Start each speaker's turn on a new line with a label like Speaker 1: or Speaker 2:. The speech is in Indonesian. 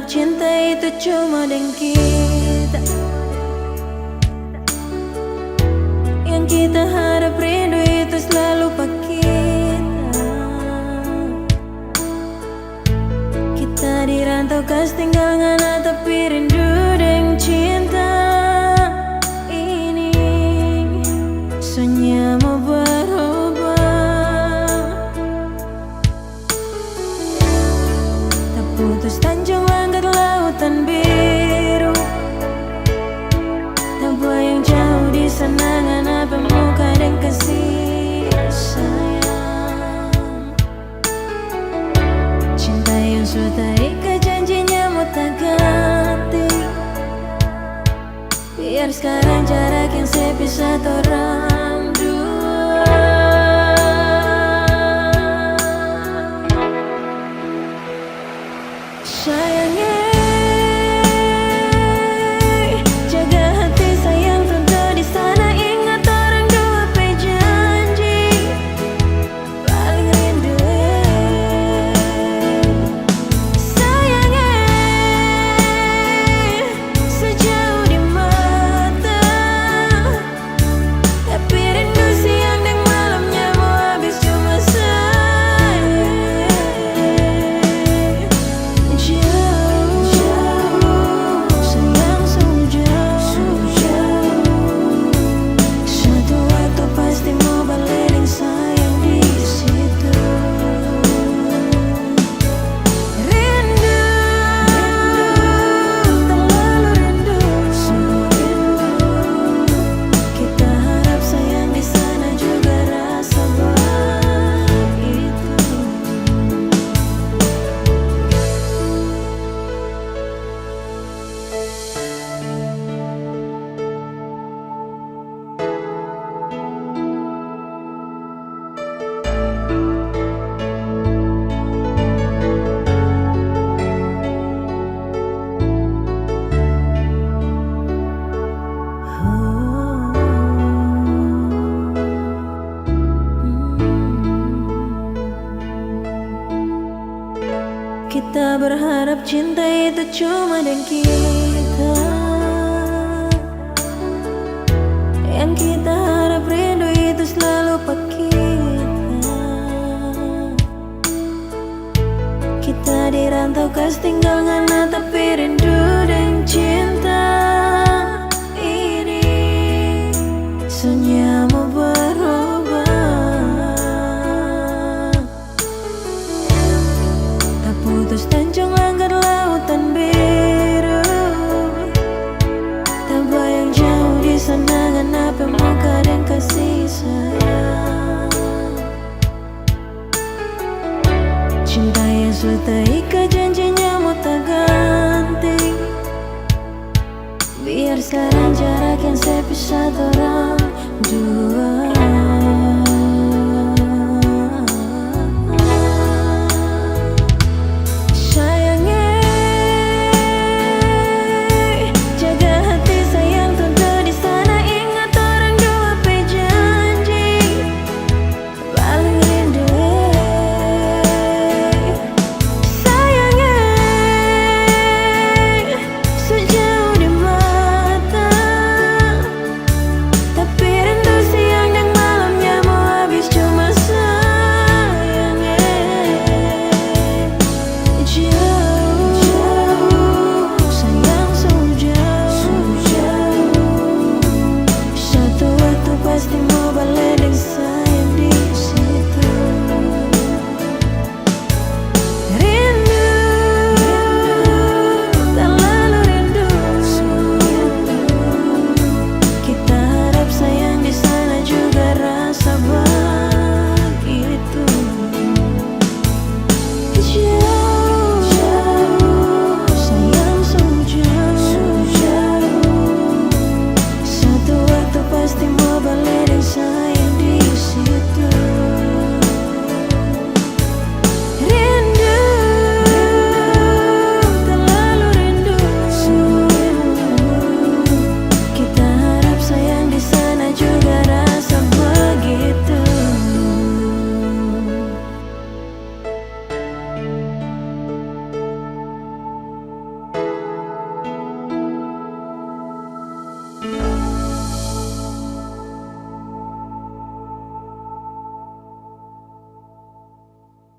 Speaker 1: berharap cinta itu cuma dengan kita. Yang kita harap rindu itu selalu pak kita. Kita dirantau kas tinggal ngana tapi rindu dengan cinta ini. Soalnya mau berubah, tak putus tanjung langit lautan biru. Tak bayang jauh di sana ngana pemuka dan kasih sayang. Cinta yang sudah ikat janjinya mau tak ganti. Biar sekarang jarak yang sepisah orang dua. Sayangnya jaga hati sayang tentu di sana. Ingat orang dua pe janji paling rindu. Sayangnya sejauh di mata, tapi rindu siang dan malamnya mau habis cuma sayang. Jauh, sayang sungguh jauh. Suatu waktu pasti mau balik sayang di situ. Rindu, terlalu rindu, sungguh rindu. Kita harap sayang di sana juga rasa begitu. Kita berharap cinta itu cuma dengan kita. Yang kita harap rindu itu selalu pak kita. Kita dirantau kas tinggal ngana tapi rindu dan cinta ini. Soalnya mau berubah, tak putus tanjung langit lautan biru. Tak bayang jauh di sana ngana pemuka dan kasih sayang. Cinta yang sudah ikat janjinya mau tak ganti. Biar sekarang jarak yang sepisah orang dua.